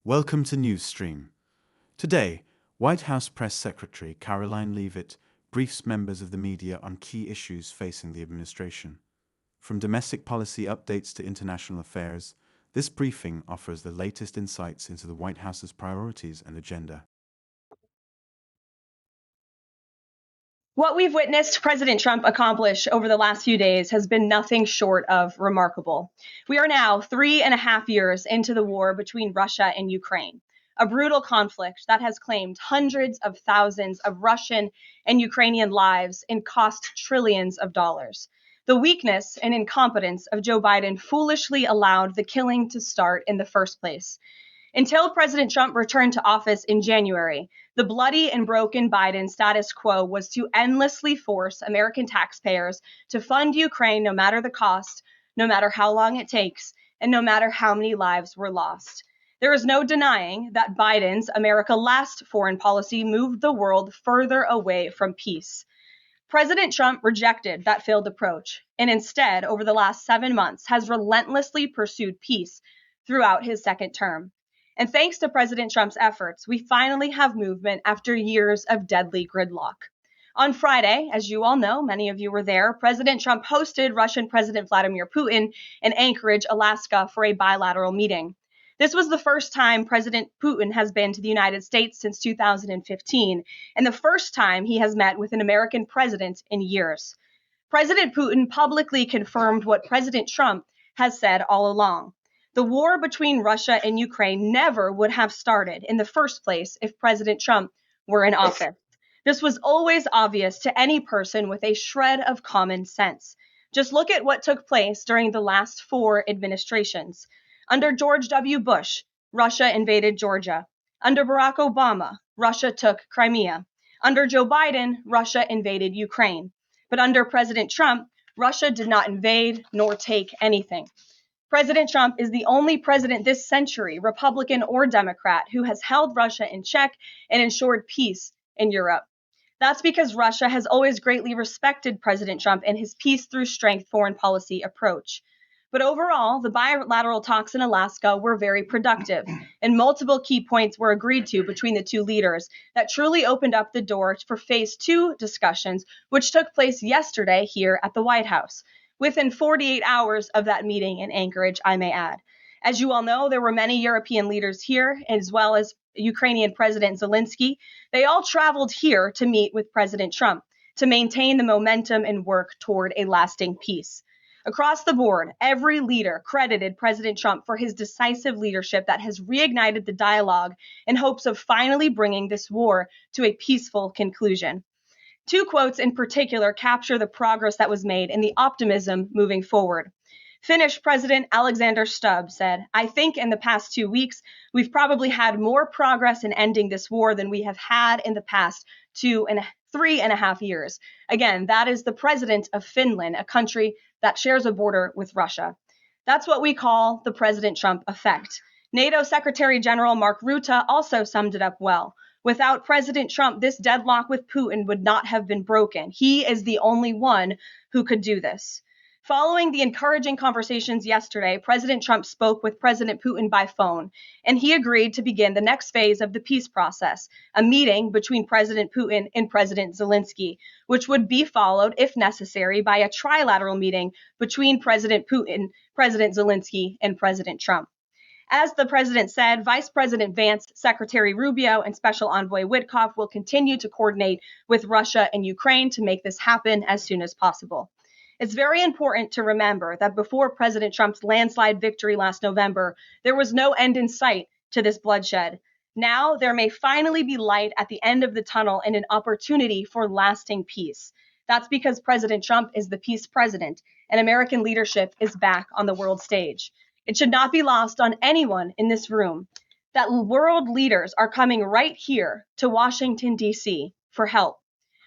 Welcome to NewsXstream. Today, White House Press Secretary Karoline Leavitt briefs members of the media on key issues facing the administration. From domestic policy updates to international affairs, this briefing offers the latest insights into the White House's priorities and agenda. What we've witnessed President Trump accomplish over the last few days has been nothing short of remarkable. We are now 3.5 years into the war between Russia and Ukraine, a brutal conflict that has claimed hundreds of thousands of Russian and Ukrainian lives and cost trillions of dollars. The weakness and incompetence of Joe Biden foolishly allowed the killing to start in the first place. Until President Trump returned to office in January, the bloody and broken Biden status quo was to endlessly force American taxpayers to fund Ukraine no matter the cost, no matter how long it takes, and no matter how many lives were lost. There is no denying that Biden's America Last foreign policy moved the world further away from peace. President Trump rejected that failed approach, and instead, over the last 7 months, has relentlessly pursued peace throughout his second term. And thanks to President Trump's efforts, we finally have movement after years of deadly gridlock. On Friday, as you all know, many of you were there, President Trump hosted Russian President Vladimir Putin in Anchorage, Alaska, for a bilateral meeting. This was the first time President Putin has been to the United States since 2015, and the first time he has met with an American president in years. President Putin publicly confirmed what President Trump has said all along. The war between Russia and Ukraine never would have started in the first place if President Trump were in office. This was always obvious to any person with a shred of common sense. Just look at what took place during the last 4 administrations. Under George W. Bush, Russia invaded Georgia. Under Barack Obama, Russia took Crimea. Under Joe Biden, Russia invaded Ukraine. But under President Trump, Russia did not invade nor take anything. President Trump is the only president this century, Republican or Democrat, who has held Russia in check and ensured peace in Europe. That's because Russia has always greatly respected President Trump and his peace through strength foreign policy approach. But overall, the bilateral talks in Alaska were very productive, and multiple key points were agreed to between the two leaders that truly opened up the door for phase 2 discussions, which took place yesterday here at the White House. Within 48 hours of that meeting in Anchorage, I may add. As you all know, there were many European leaders here, as well as Ukrainian President Zelensky. They all traveled here to meet with President Trump to maintain the momentum and work toward a lasting peace. Across the board, every leader credited President Trump for his decisive leadership that has reignited the dialogue in hopes of finally bringing this war to a peaceful conclusion. 2 quotes in particular capture the progress that was made and the optimism moving forward. Finnish President Alexander Stubb said, "I think in the past 2 weeks, we've probably had more progress in ending this war than we have had in the past 3.5 years. Again, that is the president of Finland, a country that shares a border with Russia. That's what we call the President Trump effect. NATO Secretary General Mark Rutte also summed it up well. Without President Trump, this deadlock with Putin would not have been broken. He is the only one who could do this." Following the encouraging conversations yesterday, President Trump spoke with President Putin by phone, and he agreed to begin the next phase of the peace process, a meeting between President Putin and President Zelensky, which would be followed, if necessary, by a trilateral meeting between President Putin, President Zelensky, and President Trump. As the president said, Vice President Vance, Secretary Rubio, and Special Envoy Witkoff will continue to coordinate with Russia and Ukraine to make this happen as soon as possible. It's very important to remember that before President Trump's landslide victory last November, there was no end in sight to this bloodshed. Now there may finally be light at the end of the tunnel and an opportunity for lasting peace. That's because President Trump is the peace president, and American leadership is back on the world stage. It should not be lost on anyone in this room that world leaders are coming right here to Washington, D.C. for help.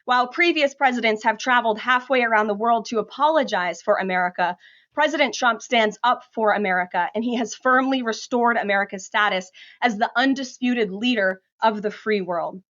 While previous presidents have traveled halfway around the world to apologize for America, President Trump stands up for America, and he has firmly restored America's status as the undisputed leader of the free world.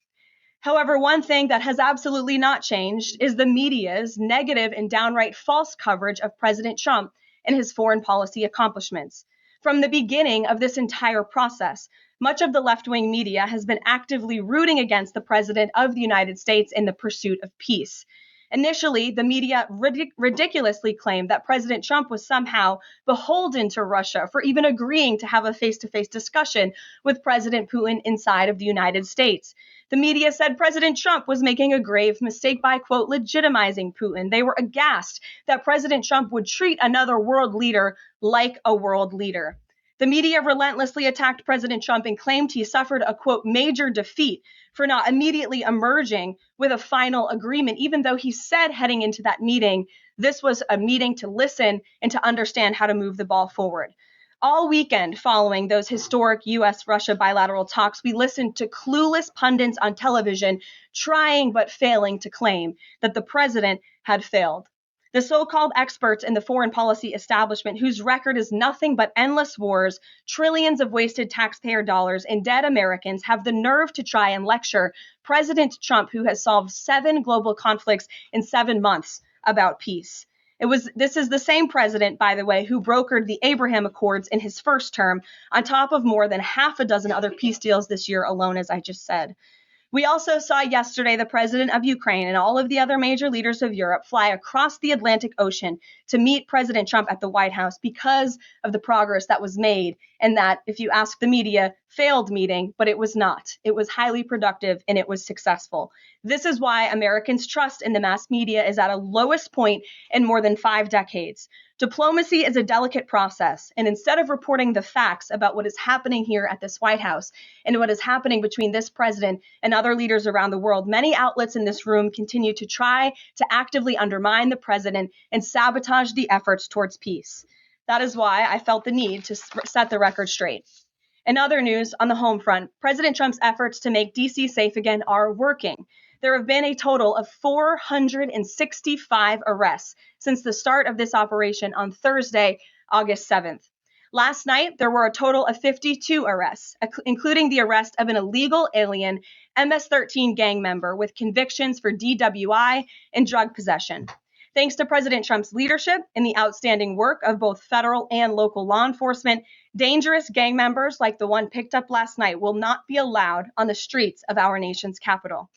However, one thing that has absolutely not changed is the media's negative and downright false coverage of President Trump and his foreign policy accomplishments. From the beginning of this entire process, much of the left-wing media has been actively rooting against the president of the United States in the pursuit of peace. Initially, the media ridiculously claimed that President Trump was somehow beholden to Russia for even agreeing to have a face-to-face discussion with President Putin inside of the United States. The media said President Trump was making a grave mistake by, quote, legitimizing Putin. They were aghast that President Trump would treat another world leader like a world leader. The media relentlessly attacked President Trump and claimed he suffered a, quote, major defeat for not immediately emerging with a final agreement, even though he said heading into that meeting, this was a meeting to listen and to understand how to move the ball forward. All weekend following those historic U.S.-Russia bilateral talks, we listened to clueless pundits on television trying but failing to claim that the president had failed. The so-called experts in the foreign policy establishment, whose record is nothing but endless wars, trillions of wasted taxpayer dollars, and dead Americans, have the nerve to try and lecture President Trump, who has solved 7 global conflicts in 7 months, about peace. This is the same president, by the way, who brokered the Abraham Accords in his first term, on top of more than half a dozen other peace deals this year alone, as I just said. We also saw yesterday the president of Ukraine and all of the other major leaders of Europe fly across the Atlantic Ocean to meet President Trump at the White House because of the progress that was made, and that, if you ask the media, failed meeting, but it was not. It was highly productive and it was successful. This is why Americans' trust in the mass media is at a lowest point in more than 5 decades. Diplomacy is a delicate process, and instead of reporting the facts about what is happening here at this White House and what is happening between this president and other leaders around the world, many outlets in this room continue to try to actively undermine the president and sabotage the efforts towards peace. That is why I felt the need to set the record straight. In other news, on the home front, President Trump's efforts to make D.C. safe again are working. There have been a total of 465 arrests since the start of this operation on Thursday, August 7th. Last night, there were a total of 52 arrests, including the arrest of an illegal alien MS-13 gang member with convictions for DWI and drug possession. Thanks to President Trump's leadership and the outstanding work of both federal and local law enforcement, dangerous gang members like the one picked up last night will not be allowed on the streets of our nation's capital.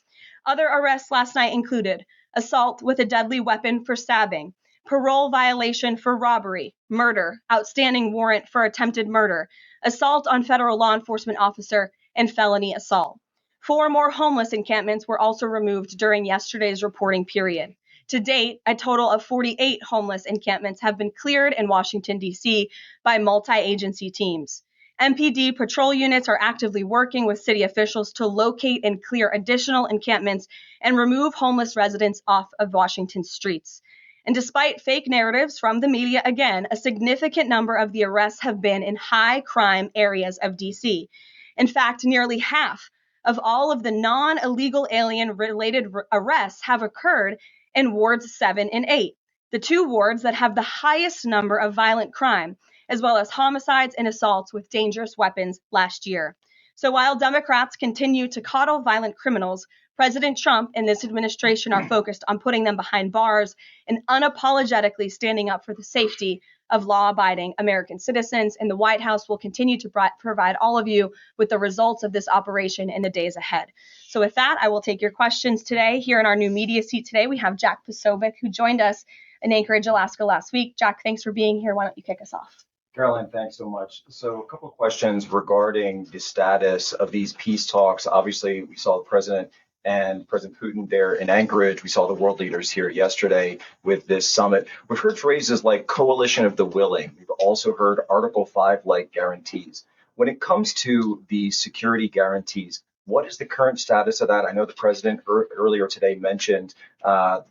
Other arrests last night included assault with a deadly weapon for stabbing, parole violation for robbery, murder, outstanding warrant for attempted murder, assault on federal law enforcement officer, and felony assault. 4 more homeless encampments were also removed during yesterday's reporting period. To date, a total of 48 homeless encampments have been cleared in Washington, D.C. by multi-agency teams. MPD patrol units are actively working with city officials to locate and clear additional encampments and remove homeless residents off of Washington's streets. And despite fake narratives from the media, again, a significant number of the arrests have been in high crime areas of D.C. In fact, nearly half of all of the non-illegal alien-related arrests have occurred in wards 7 and 8, the 2 wards that have the highest number of violent crime, as well as homicides and assaults with dangerous weapons last year. So while Democrats continue to coddle violent criminals, President Trump and this administration are focused on putting them behind bars and unapologetically standing up for the safety of law-abiding American citizens. And the White House will continue to provide all of you with the results of this operation in the days ahead. So with that, I will take your questions today. Here in our new media seat today, we have Jack Posobiec, who joined us in Anchorage, Alaska last week. Jack, thanks for being here. Why don't you kick us off? Karoline, thanks so much. So a couple of questions regarding the status of these peace talks. Obviously, we saw the president and President Putin there in Anchorage. We saw the world leaders here yesterday with this summit. We've heard phrases like coalition of the willing. We've also heard Article 5-like guarantees. When it comes to the security guarantees, what is the current status of that? I know the president earlier today mentioned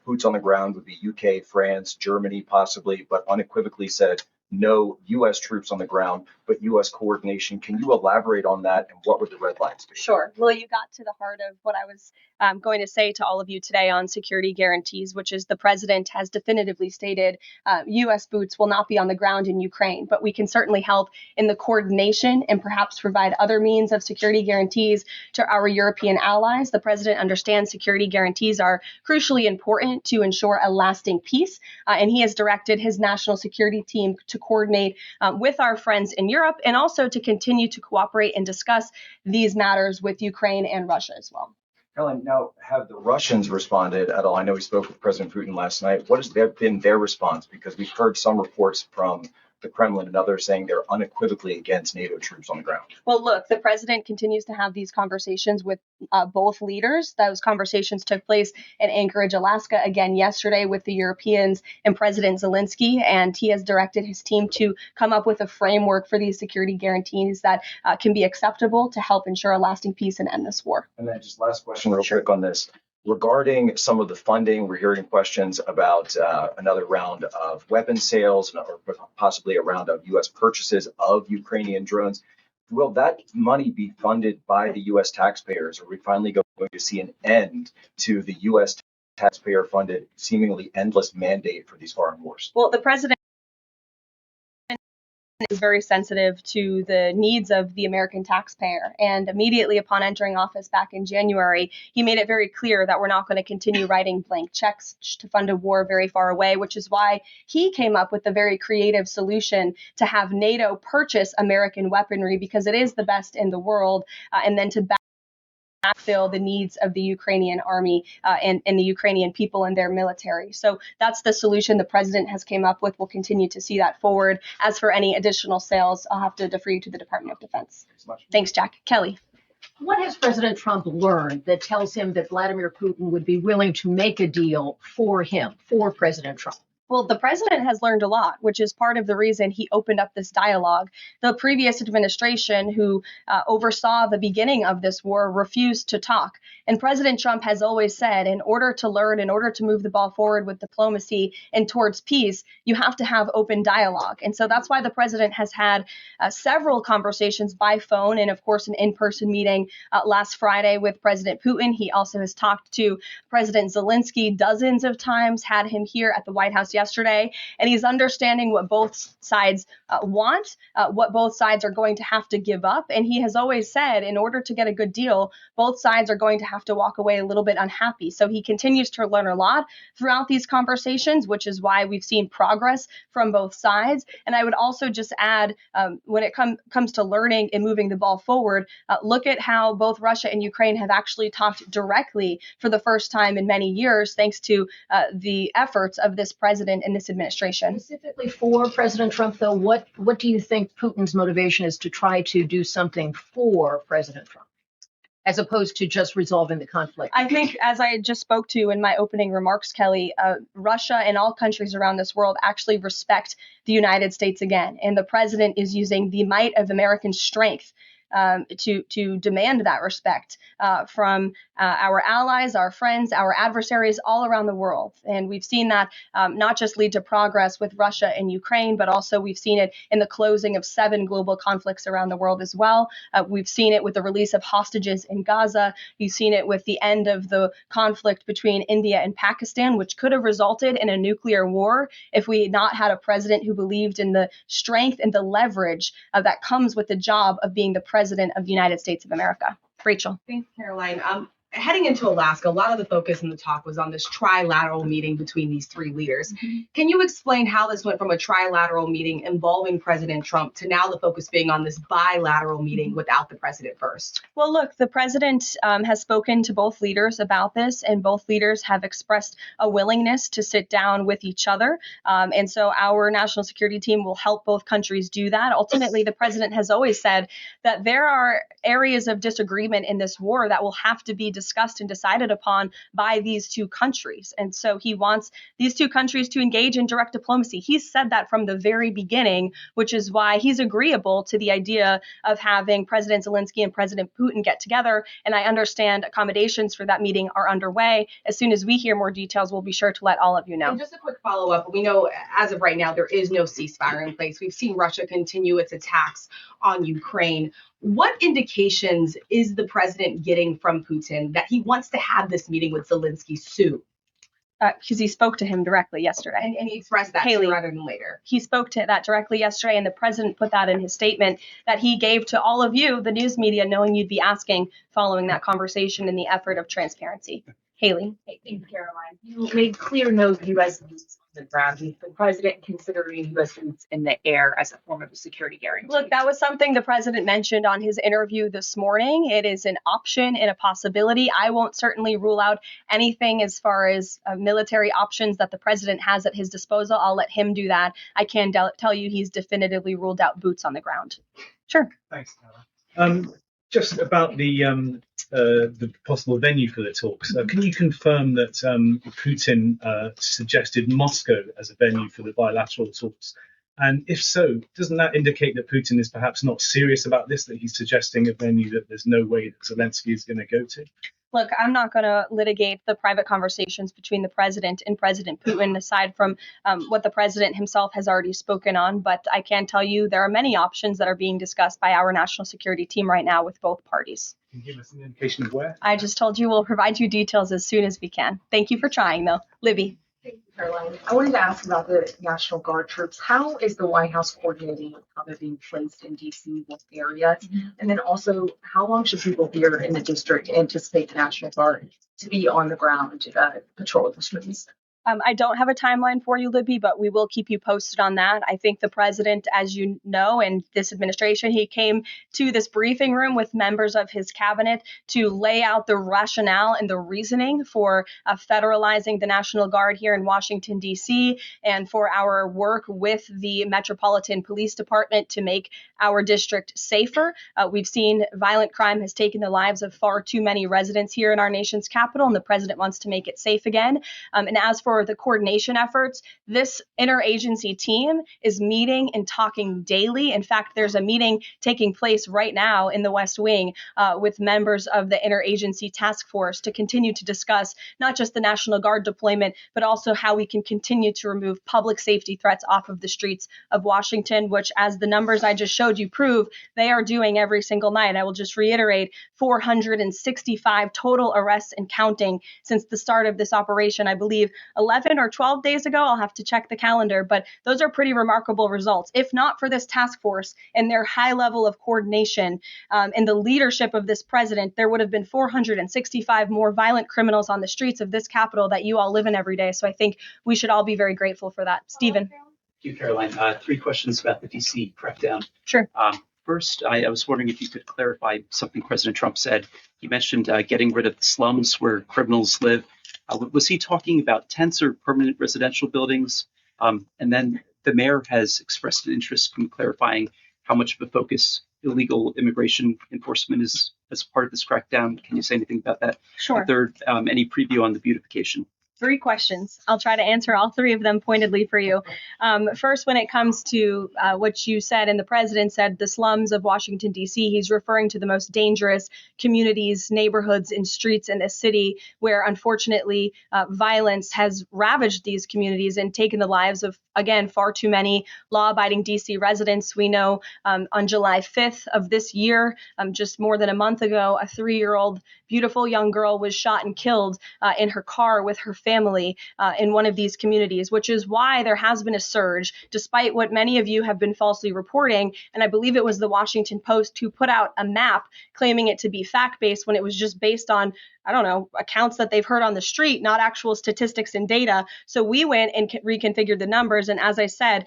boots on the ground would be UK, France, Germany possibly, but unequivocally said no U.S. troops on the ground, but U.S. coordination. Can you elaborate on that, and what would the red lines be? Sure. Well, you got to the heart of what I was going to say to all of you today on security guarantees, which is the president has definitively stated U.S. boots will not be on the ground in Ukraine, but we can certainly help in the coordination and perhaps provide other means of security guarantees to our European allies. The president understands security guarantees are crucially important to ensure a lasting peace, and he has directed his national security team to coordinate with our friends in Europe and also to continue to cooperate and discuss these matters with Ukraine and Russia as well. Caroline, now have the Russians responded at all? I know we spoke with President Putin last night. What has been their response? Because we've heard some reports from the Kremlin and others saying they're unequivocally against NATO troops on the ground. Well, look, the president continues to have these conversations with both leaders. Those conversations took place in Anchorage, Alaska, again yesterday with the Europeans and President Zelensky, and he has directed his team to come up with a framework for these security guarantees that can be acceptable to help ensure a lasting peace and end this war. And then just last question real quick on this. Regarding some of the funding, we're hearing questions about another round of weapon sales or possibly a round of U.S. purchases of Ukrainian drones. Will that money be funded by the U.S. taxpayers? Are we finally going to see an end to the U.S. taxpayer-funded, seemingly endless mandate for these foreign wars? Well, the president is very sensitive to the needs of the American taxpayer. And immediately upon entering office back in January, he made it very clear that we're not going to continue writing blank checks to fund a war very far away, which is why he came up with a very creative solution to have NATO purchase American weaponry because it is the best in the world, and then to backfill the needs of the Ukrainian army and the Ukrainian people and their military. So that's the solution the president has came up with. We'll continue to see that forward. As for any additional sales, I'll have to defer you to the Department of Defense. Thanks, Jack. Kelly. What has President Trump learned that tells him that Vladimir Putin would be willing to make a deal for him, for President Trump? Well, the president has learned a lot, which is part of the reason he opened up this dialogue. The previous administration, who oversaw the beginning of this war, refused to talk. And President Trump has always said, in order to learn, in order to move the ball forward with diplomacy and towards peace, you have to have open dialogue. And so that's why the president has had several conversations by phone and, of course, an in-person meeting last Friday with President Putin. He also has talked to President Zelensky dozens of times, had him here at the White House yesterday, and he's understanding what both sides want, what both sides are going to have to give up. And he has always said, in order to get a good deal, both sides are going to have to walk away a little bit unhappy. So he continues to learn a lot throughout these conversations, which is why we've seen progress from both sides. And I would also just add, when it comes to learning and moving the ball forward, look at how both Russia and Ukraine have actually talked directly for the first time in many years, thanks to the efforts of this president and this administration. Specifically for President Trump, though, what do you think Putin's motivation is to try to do something for President Trump, as opposed to just resolving the conflict? I think, as I just spoke to in my opening remarks, Kelly, Russia and all countries around this world actually respect the United States again. And the president is using the might of American strength to demand that respect from our allies, our friends, our adversaries all around the world. And we've seen that not just lead to progress with Russia and Ukraine, but also we've seen it in the closing of 7 global conflicts around the world as well. We've seen it with the release of hostages in Gaza. You've seen it with the end of the conflict between India and Pakistan, which could have resulted in a nuclear war if we had not had a president who believed in the strength and the leverage that comes with the job of being the president of the United States of America. Rachel. Thanks, Caroline. Heading into Alaska, a lot of the focus in the talk was on this trilateral meeting between these 3 leaders. Mm-hmm. Can you explain how this went from a trilateral meeting involving President Trump to now the focus being on this bilateral meeting without the president first? Well, look, the president has spoken to both leaders about this, and both leaders have expressed a willingness to sit down with each other. And so our national security team will help both countries do that. Ultimately, the president has always said that there are areas of disagreement in this war that will have to be discussed and decided upon by these 2 countries. And so he wants these 2 countries to engage in direct diplomacy. He's said that from the very beginning, which is why he's agreeable to the idea of having President Zelensky and President Putin get together. And I understand accommodations for that meeting are underway. As soon as we hear more details, we'll be sure to let all of you know. And just a quick follow-up. We know as of right now, there is no ceasefire in place. We've seen Russia continue its attacks on Ukraine. What indications is the president getting from Putin that he wants to have this meeting with Zelensky soon? Because he spoke to him directly yesterday. And he expressed that Haley, rather than later. He spoke to that directly yesterday, and the president put that in his statement that he gave to all of you, the news media, knowing you'd be asking following that conversation in the effort of transparency. Haley. Hey, thank you, Caroline. You made clear no U.S. boots on the ground, with the president considering U.S. boots in the air as a form of a security guarantee. Look, that was something the president mentioned on his interview this morning. It is an option and a possibility. I won't certainly rule out anything as far as military options that the president has at his disposal. I'll let him do that. I can tell you he's definitively ruled out boots on the ground. Sure. Thanks, Tara. Just about the possible venue for the talks, can you confirm that Putin suggested Moscow as a venue for the bilateral talks? And if so, doesn't that indicate that Putin is perhaps not serious about this, that he's suggesting a venue that there's no way that Zelensky is going to go to? Look, I'm not going to litigate the private conversations between the president and President Putin, aside from what the president himself has already spoken on. But I can tell you there are many options that are being discussed by our national security team right now with both parties. Can you give us an indication of where? I just told you we'll provide you details as soon as we can. Thank you for trying, though. Libby. Thank you, Caroline. I wanted to ask about the National Guard troops. How is the White House coordinating how they're being placed in D.C., what areas? And then also, how long should people here in the district anticipate the National Guard to be on the ground patrol the streets? I don't have a timeline for you, Libby, but we will keep you posted on that. I think the president, as you know, and this administration, he came to this briefing room with members of his cabinet to lay out the rationale and the reasoning for federalizing the National Guard here in Washington, D.C., and for our work with the Metropolitan Police Department to make our district safer. We've seen violent crime has taken the lives of far too many residents here in our nation's capital, and the president wants to make it safe again. And as for the coordination efforts, this interagency team is meeting and talking daily. In fact, there's a meeting taking place right now in the West Wing with members of the interagency task force to continue to discuss not just the National Guard deployment, but also how we can continue to remove public safety threats off of the streets of Washington, which, as the numbers I just showed you prove, they are doing every single night. I will just reiterate 465 total arrests and counting since the start of this operation. I believe 11 or 12 days ago. I'll have to check the calendar, but those are pretty remarkable results. If not for this task force and their high level of coordination and the leadership of this president, there would have been 465 more violent criminals on the streets of this capital that you all live in every day. So I think we should all be very grateful for that. Stephen. Thank you, Caroline. 3 questions about the DC crackdown. Sure. First, I was wondering if you could clarify something President Trump said. He mentioned getting rid of the slums where criminals live. Was he talking about tents or permanent residential buildings? And then the mayor has expressed an interest in clarifying how much of a focus illegal immigration enforcement is as part of this crackdown. Can you say anything about that? Sure. And third, any preview on the beautification? 3 questions. I'll try to answer all 3 of them pointedly for you. First, when it comes to what you said, and the president said the slums of Washington, D.C., he's referring to the most dangerous communities, neighborhoods, and streets in this city where, unfortunately, violence has ravaged these communities and taken the lives of, again, far too many law-abiding D.C. residents. We know on July 5th of this year, just more than a month ago, a 3-year-old beautiful young girl was shot and killed in her car with her family in one of these communities, which is why there has been a surge, despite what many of you have been falsely reporting. And I believe it was the Washington Post who put out a map claiming it to be fact-based when it was just based on, I don't know, accounts that they've heard on the street, not actual statistics and data. So we went and reconfigured the numbers. And as I said,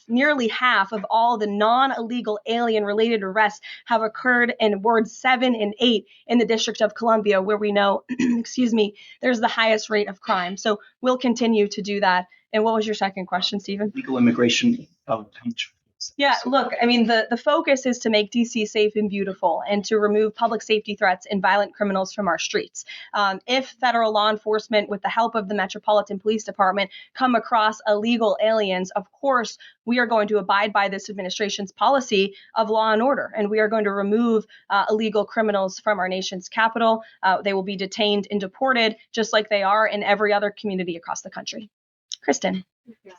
nearly half of all the non-illegal alien-related arrests have occurred in wards 7 and 8 in the District of Columbia, where we know, there's the highest rate of crime. So we'll continue to do that. And what was your second question, Stephen? Legal immigration, how much? Yeah, look, I mean, the focus is to make D.C. safe and beautiful and to remove public safety threats and violent criminals from our streets. If federal law enforcement, with the help of the Metropolitan Police Department, come across illegal aliens, of course, we are going to abide by this administration's policy of law and order, and we are going to remove illegal criminals from our nation's capital. They will be detained and deported, just like they are in every other community across the country. Kristen. Yeah.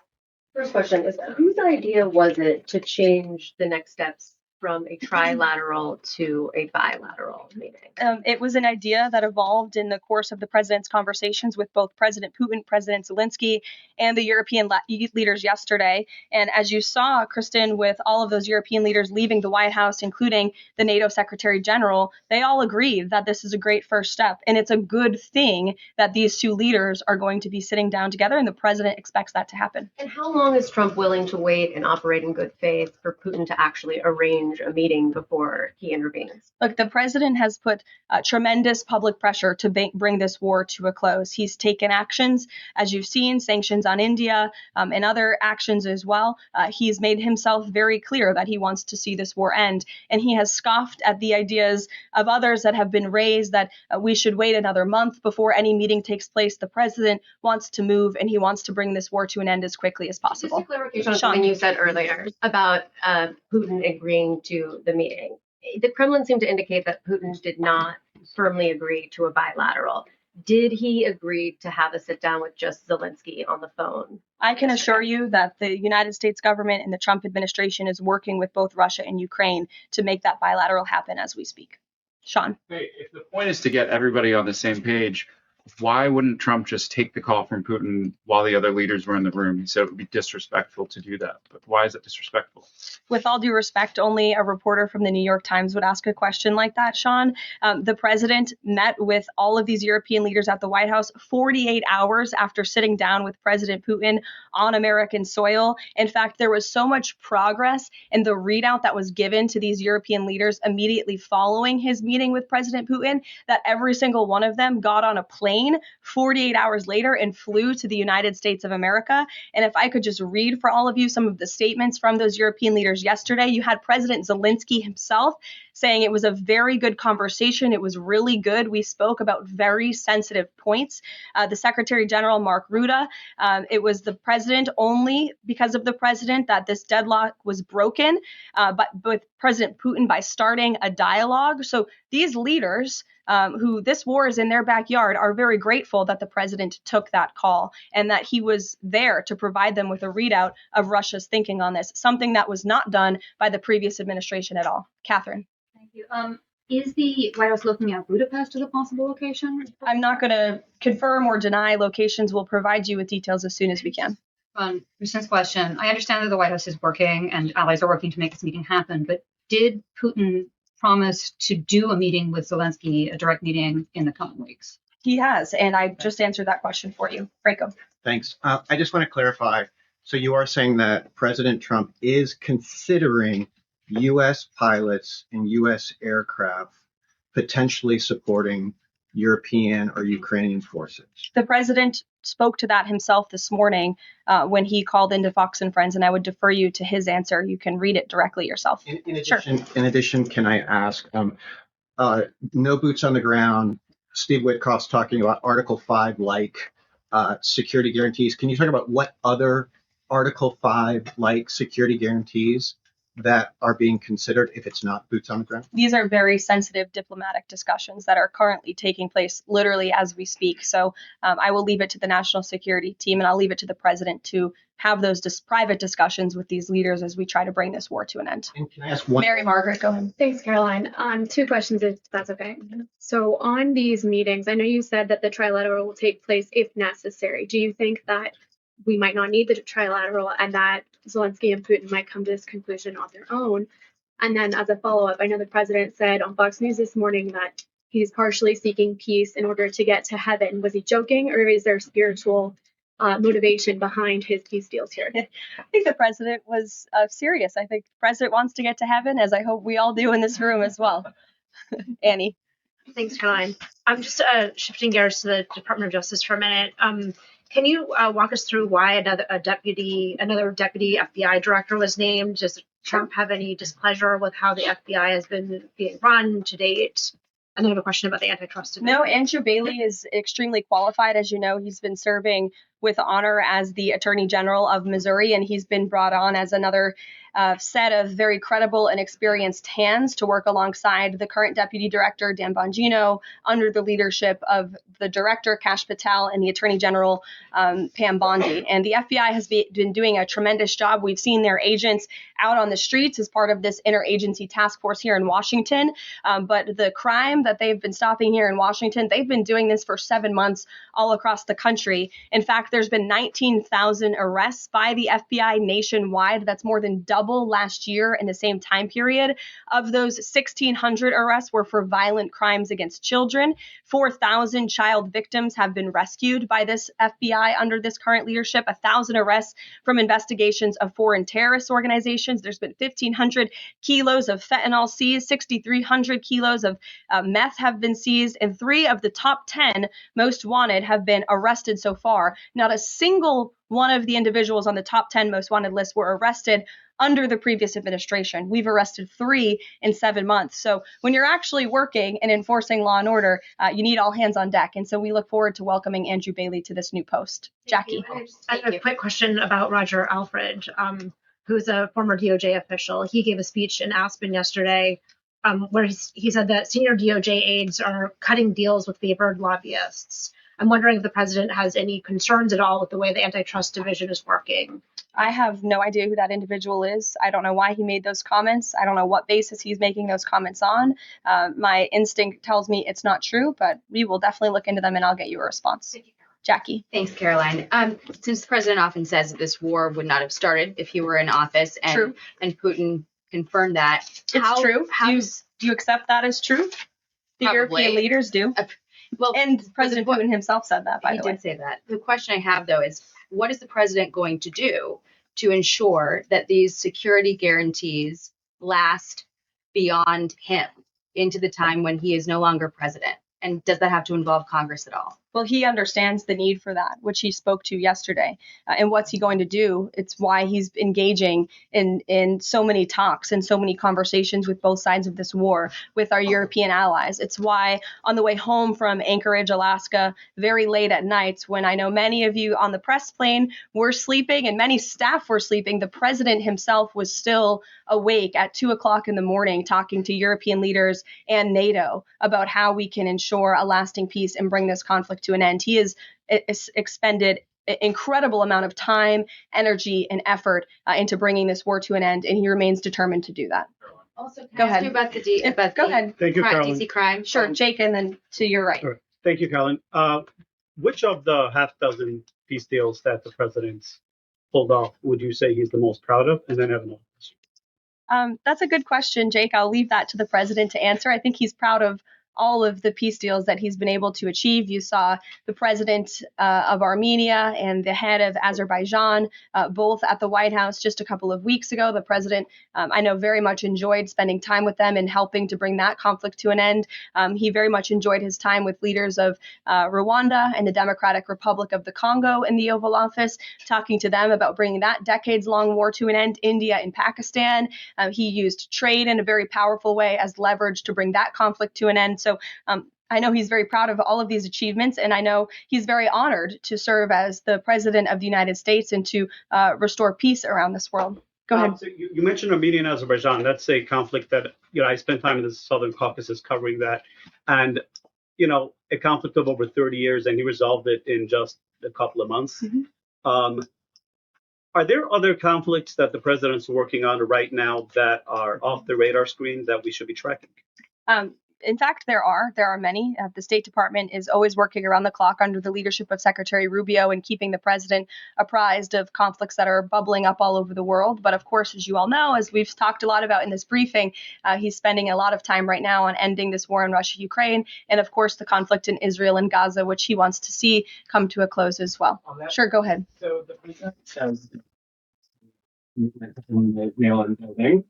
First question is, whose idea was it to change the next steps from a trilateral to a bilateral meeting? It was an idea that evolved in the course of the president's conversations with both President Putin, President Zelensky, and the European leaders yesterday. And as you saw, Kristen, with all of those European leaders leaving the White House, including the NATO Secretary General, they all agreed that this is a great first step. And it's a good thing that these two leaders are going to be sitting down together, and the president expects that to happen. And how long is Trump willing to wait and operate in good faith for Putin to actually arrange a meeting before he intervenes? Look, the president has put tremendous public pressure to bring this war to a close. He's taken actions, as you've seen, sanctions on India and other actions as well. He's made himself very clear that he wants to see this war end. And he has scoffed at the ideas of others that have been raised that we should wait another month before any meeting takes place. The president wants to move, and he wants to bring this war to an end as quickly as possible. Just a clarification on something you said earlier about Putin agreeing to the meeting. The Kremlin seemed to indicate that Putin did not firmly agree to a bilateral. Did he agree to have a sit down with just Zelensky on the phone? I can assure you that the United States government and the Trump administration is working with both Russia and Ukraine to make that bilateral happen as we speak. Sean. Hey, if the point is to get everybody on the same page, why wouldn't Trump just take the call from Putin while the other leaders were in the room? He said it would be disrespectful to do that. But why is it disrespectful? With all due respect, only a reporter from the New York Times would ask a question like that, Sean. The president met with all of these European leaders at the White House 48 hours after sitting down with President Putin on American soil. In fact, there was so much progress in the readout that was given to these European leaders immediately following his meeting with President Putin that every single one of them got on a plane 48 hours later and flew to the United States of America. And if I could just read for all of you some of the statements from those European leaders yesterday, you had President Zelensky himself saying it was a very good conversation. It was really good. We spoke about very sensitive points. The Secretary General, Mark Rutte, it was the president, only because of the president, that this deadlock was broken, but with President Putin by starting a dialogue. So these leaders, who this war is in their backyard, are very grateful that the president took that call and that he was there to provide them with a readout of Russia's thinking on this, something that was not done by the previous administration at all. Catherine. Thank you. Is the White House looking at Budapest as a possible location? I'm not going to confirm or deny locations. We'll provide you with details as soon as we can. Kristen's question. I understand that the White House is working and allies are working to make this meeting happen, but did Putin promise to do a meeting with Zelensky, a direct meeting in the coming weeks? He has, and I just answered that question for you. Franco. Thanks. I just want to clarify. So you are saying that President Trump is considering U.S. pilots and U.S. aircraft potentially supporting European or Ukrainian forces? The president spoke to that himself this morning when he called into Fox and Friends, and I would defer you to his answer. You can read it directly yourself. In addition, can I ask, no boots on the ground, Steve Witkoff's talking about Article 5 like security guarantees. Can you talk about what other Article 5 like security guarantees that are being considered if it's not boots on the ground? These are very sensitive diplomatic discussions that are currently taking place literally as we speak. So I will leave it to the national security team, and I'll leave it to the president to have those private discussions with these leaders as we try to bring this war to an end. And can I ask one? Mary Margaret, go ahead. Thanks, Caroline. 2 questions, if that's okay. So on these meetings, I know you said that the trilateral will take place if necessary. Do you think that we might not need the trilateral and that Zelensky and Putin might come to this conclusion on their own? And then as a follow-up, I know the president said on Fox News this morning that he's partially seeking peace in order to get to heaven. Was he joking, or is there spiritual motivation behind his peace deals here? I think the president was serious. I think the president wants to get to heaven, as I hope we all do in this room as well. Annie. Thanks, Caroline. I'm just shifting gears to the Department of Justice for a minute. Can you walk us through why another deputy FBI director was named? Does Trump have any displeasure with how the FBI has been being run to date? And I have a question about the antitrust. No, Andrew Bailey is extremely qualified. As you know, he's been serving with honor as the Attorney General of Missouri, and he's been brought on as another set of very credible and experienced hands to work alongside the current Deputy Director, Dan Bongino, under the leadership of the Director, Kash Patel, and the Attorney General, Pam Bondi. And the FBI has been doing a tremendous job. We've seen their agents out on the streets as part of this interagency task force here in Washington. But the crime that they've been stopping here in Washington, they've been doing this for 7 months all across the country. In fact, there's been 19,000 arrests by the FBI nationwide. That's more than double last year in the same time period. Of those, 1,600 arrests were for violent crimes against children. 4,000 child victims have been rescued by this FBI under this current leadership. 1,000 arrests from investigations of foreign terrorist organizations. There's been 1,500 kilos of fentanyl seized. 6,300 kilos of meth have been seized, and 3 of the top 10 most wanted have been arrested so far. Not a single one of the individuals on the top 10 most wanted list were arrested under the previous administration. We've arrested 3 in 7 months. So when you're actually working and enforcing law and order, you need all hands on deck. And so we look forward to welcoming Andrew Bailey to this new post. Jackie. I have a quick question about Roger Alfred, who's a former DOJ official. He gave a speech in Aspen yesterday where he said that senior DOJ aides are cutting deals with favored lobbyists. I'm wondering if the president has any concerns at all with the way the antitrust division is working. I have no idea who that individual is. I don't know why he made those comments. I don't know what basis he's making those comments on. My instinct tells me it's not true, but we will definitely look into them and I'll get you a response. Jackie. Thanks, Caroline. Since the president often says that this war would not have started if he were in office, and Putin confirmed that. It's true. Do you accept that as true? The Probably. European leaders do. Well, and President Putin himself said that, by the way. He did say that. The question I have, though, is what is the president going to do to ensure that these security guarantees last beyond him into the time when he is no longer president? And does that have to involve Congress at all? Well, he understands the need for that, which he spoke to yesterday. And what's he going to do? It's why he's engaging in so many talks and so many conversations with both sides of this war with our European allies. It's why on the way home from Anchorage, Alaska, very late at night, when I know many of you on the press plane were sleeping and many staff were sleeping, the president himself was still awake at 2 o'clock in the morning talking to European leaders and NATO about how we can ensure a lasting peace and bring this conflict to an end. He has expended an incredible amount of time, energy, and effort into bringing this war to an end, and he remains determined to do that. Also, go ahead. About the go ahead. Thank you, Caroline. DC crime. Sure, Jake, and then to your right. Sure. Thank you, Caroline. Which of the half dozen peace deals that the president's pulled off would you say he's the most proud of? And then I have another question. That's a good question, Jake. I'll leave that to the president to answer. I think he's proud of all of the peace deals that he's been able to achieve. You saw the president of Armenia and the head of Azerbaijan, both at the White House just a couple of weeks ago. The president, I know, very much enjoyed spending time with them and helping to bring that conflict to an end. He very much enjoyed his time with leaders of Rwanda and the Democratic Republic of the Congo in the Oval Office, talking to them about bringing that decades-long war to an end. India and Pakistan. He used trade in a very powerful way as leverage to bring that conflict to an end. So I know he's very proud of all of these achievements, and I know he's very honored to serve as the president of the United States and to restore peace around this world. Go ahead. So you mentioned Armenia and Azerbaijan. That's a conflict that, I spent time in the Southern Caucasus covering that. And, a conflict of over 30 years, and he resolved it in just a couple of months. Mm-hmm. Are there other conflicts that the president's working on right now that are off the radar screen that we should be tracking? In fact, there are many. The State Department is always working around the clock under the leadership of Secretary Rubio and keeping the president apprised of conflicts that are bubbling up all over the world. But of course, as you all know, as we've talked a lot about in this briefing, he's spending a lot of time right now on ending this war in Russia-Ukraine, and of course, the conflict in Israel and Gaza, which he wants to see come to a close as well. Sure, go ahead. So the president says mail-in voting.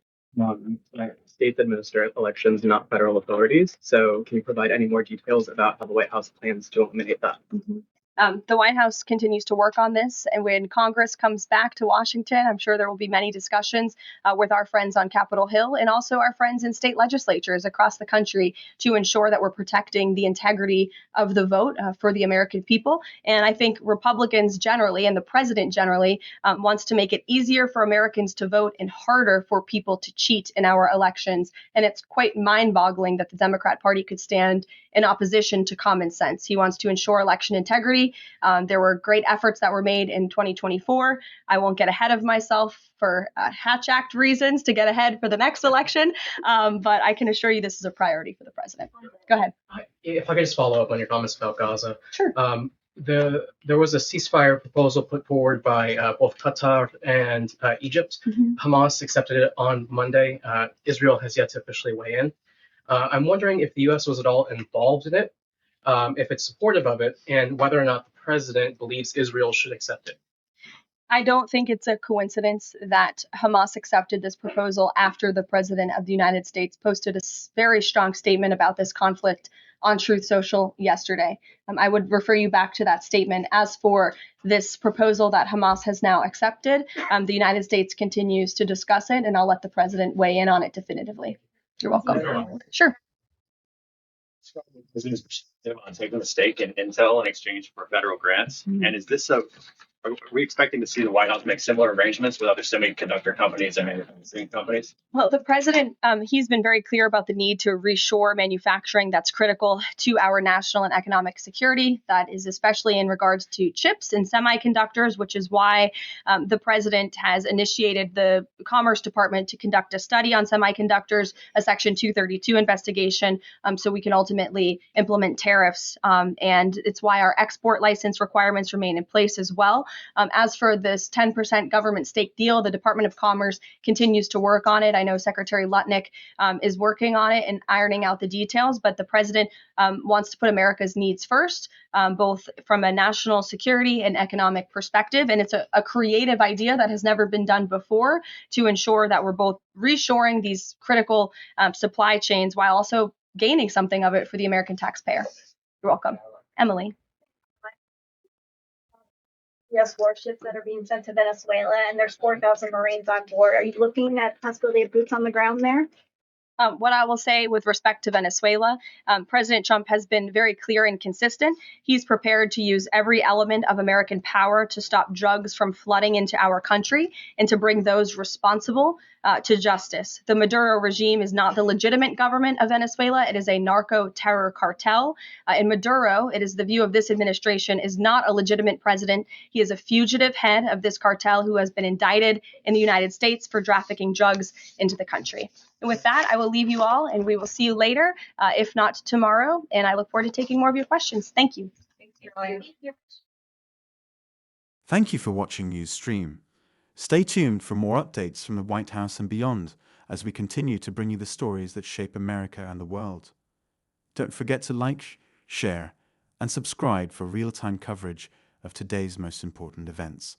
States administer elections, not federal authorities. So can you provide any more details about how the White House plans to eliminate that? Mm-hmm. The White House continues to work on this, and when Congress comes back to Washington, I'm sure there will be many discussions with our friends on Capitol Hill and also our friends in state legislatures across the country to ensure that we're protecting the integrity of the vote for the American people. And I think Republicans generally and the president generally wants to make it easier for Americans to vote and harder for people to cheat in our elections. And it's quite mind-boggling that the Democrat Party could stand in opposition to common sense. He wants to ensure election integrity. There were great efforts that were made in 2024. I won't get ahead of myself for Hatch Act reasons to get ahead for the next election, but I can assure you this is a priority for the president. Go ahead. If I could just follow up on your comments about Gaza. Sure. There was a ceasefire proposal put forward by both Qatar and Egypt. Hamas accepted it on Monday. Israel has yet to officially weigh in. I'm wondering if the U.S. was at all involved in it, if it's supportive of it, and whether or not the president believes Israel should accept it. I don't think it's a coincidence that Hamas accepted this proposal after the president of the United States posted a very strong statement about this conflict on Truth Social yesterday. I would refer you back to that statement. As for this proposal that Hamas has now accepted, the United States continues to discuss it, and I'll let the president weigh in on it definitively. You're welcome. Sure. Business on taking a stake in Intel in exchange for federal grants. And is this are we expecting to see the White House make similar arrangements with other semiconductor companies and manufacturing companies? Well, the president, he's been very clear about the need to reshore manufacturing that's critical to our national and economic security. That is especially in regards to chips and semiconductors, which is why the president has initiated the Commerce Department to conduct a study on semiconductors, a Section 232 investigation, so we can ultimately implement tariffs. And it's why our export license requirements remain in place as well. As for this 10% government stake deal, the Department of Commerce continues to work on it. I know Secretary Lutnick is working on it and ironing out the details, but the president wants to put America's needs first, both from a national security and economic perspective. And it's a creative idea that has never been done before to ensure that we're both reshoring these critical supply chains while also gaining something of it for the American taxpayer. You're welcome. Emily. U.S. warships that are being sent to Venezuela, and there's 4,000 Marines on board. Are you looking at possibility of boots on the ground there? What I will say with respect to Venezuela, President Trump has been very clear and consistent. He's prepared to use every element of American power to stop drugs from flooding into our country and to bring those responsible to justice. The Maduro regime is not the legitimate government of Venezuela. It is a narco-terror cartel. In Maduro, it is the view of this administration, is not a legitimate president. He is a fugitive head of this cartel who has been indicted in the United States for trafficking drugs into the country. And with that, I will leave you all, and we will see you later, if not tomorrow. And I look forward to taking more of your questions. Thank you. Thank you for watching NewsXstream. Stay tuned for more updates from the White House and beyond as we continue to bring you the stories that shape America and the world. Don't forget to like, share, and subscribe for real-time coverage of today's most important events.